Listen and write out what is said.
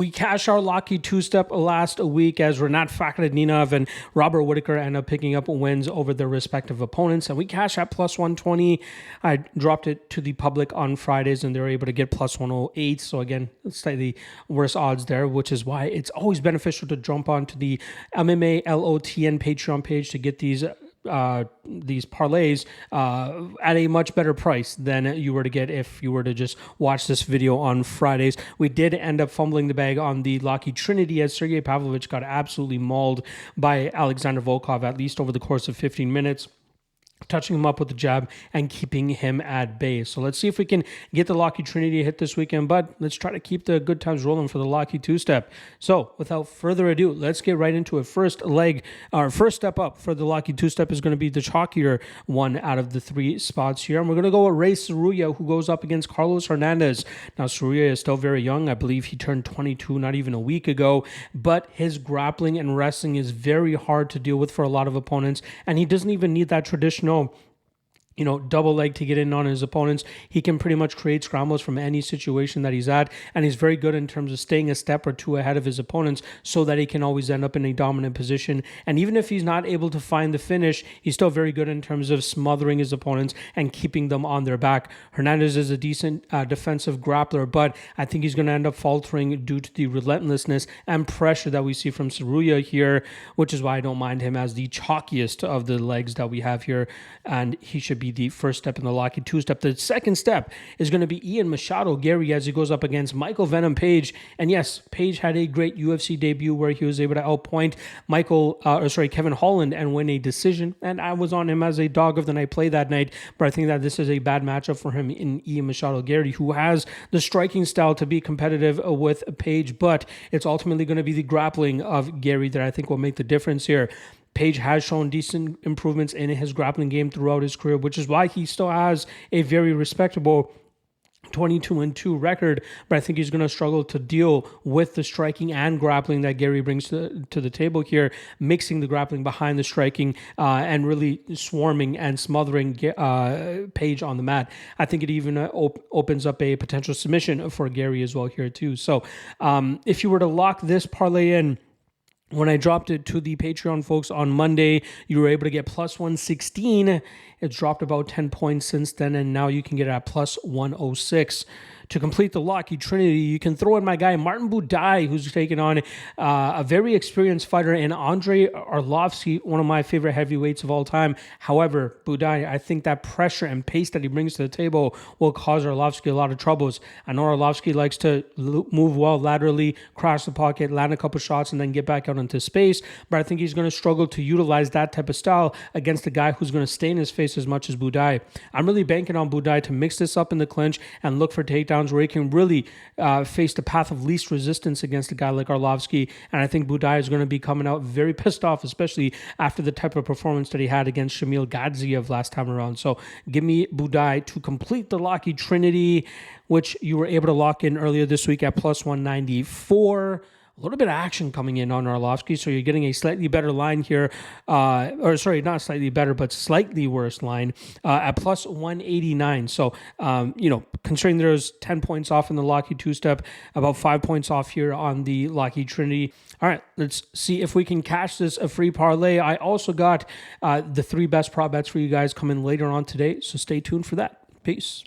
We cashed our Locky two-step last week as Renat Fakhretdinov and Robert Whitaker end up picking up wins over their respective opponents. And we cashed at plus 120. I dropped it to the public on Fridays and they were able to get plus 108. So again, slightly worse odds there, which is why it's always beneficial to jump onto the MMA LOTN Patreon page to get these parlays at a much better price than you were to get if you were to just watch this video on Fridays. We did end up fumbling the bag on the Locky Trinity as Sergey Pavlovich got absolutely mauled by Alexander Volkov, at least over the course of 15 minutes. Touching him up with the jab and keeping him at bay. So let's see if we can get the Locky Trinity hit this weekend, but let's try to keep the good times rolling for the Locky two-step. So without further ado, let's get right into it. First step up for the Locky two-step is going to be the chalkier one out of the three spots here. And we're going to go with Ray Cerrulla, who goes up against Carlos Hernandez. Now, Cerrulla is still very young. I believe he turned 22 not even a week ago, but his grappling and wrestling is very hard to deal with for a lot of opponents, and he doesn't even need that traditional double leg to get in on his opponents. He can pretty much create scrambles from any situation that he's at, and he's very good in terms of staying a step or two ahead of his opponents so that he can always end up in a dominant position. And even if he's not able to find the finish, he's still very good in terms of smothering his opponents and keeping them on their back. Hernandez is a decent defensive grappler, but I think he's going to end up faltering due to the relentlessness and pressure that we see from Cerrulla here, which is why I don't mind him as the chalkiest of the legs that we have here, and he should be the first step in the Locky two-step. The second step is going to be Ian Machado Gary as he goes up against Michael Venom Page. And yes, Page had a great UFC debut where he was able to outpoint Kevin Holland and win a decision. And I was on him as a dog of the night play that night, but I think that this is a bad matchup for him in Ian Machado Gary, who has the striking style to be competitive with Page, but it's ultimately going to be the grappling of Gary that I think will make the difference here. Page has shown decent improvements in his grappling game throughout his career, which is why he still has a very respectable 22-2 record, but I think he's going to struggle to deal with the striking and grappling that Gary brings to the table here, mixing the grappling behind the striking and really swarming and smothering Page on the mat. I think it even opens up a potential submission for Gary as well here too. So if you were to lock this parlay in, when I dropped it to the Patreon folks on Monday, you were able to get plus 116. It's dropped about 10 points since then, and now you can get it at plus 106. To complete the Locky Trinity, you can throw in my guy Martin Buday, who's taken on a very experienced fighter, and Andrei Arlovsky, one of my favorite heavyweights of all time. However, Buday, I think that pressure and pace that he brings to the table will cause Arlovsky a lot of troubles. I know Arlovsky likes to move well laterally, cross the pocket, land a couple shots, and then get back out into space, but I think he's going to struggle to utilize that type of style against a guy who's going to stay in his face as much as Buday. I'm really banking on Buday to mix this up in the clinch and look for takedowns where he can really face the path of least resistance against a guy like Arlovsky. And I think Buday is going to be coming out very pissed off, especially after the type of performance that he had against Shamil Gadzhiev last time around. So give me Buday to complete the Locky Trinity, which you were able to lock in earlier this week at plus 194. A little bit of action coming in on Arlovsky, so you're getting a slightly better line here, not slightly better, but slightly worse line at plus 189. So, considering there's 10 points off in the Locky two-step, about 5 points off here on the Locky Trinity. All right, let's see if we can cash this a free parlay. I also got the 3 best prop bets for you guys coming later on today, so stay tuned for that. Peace.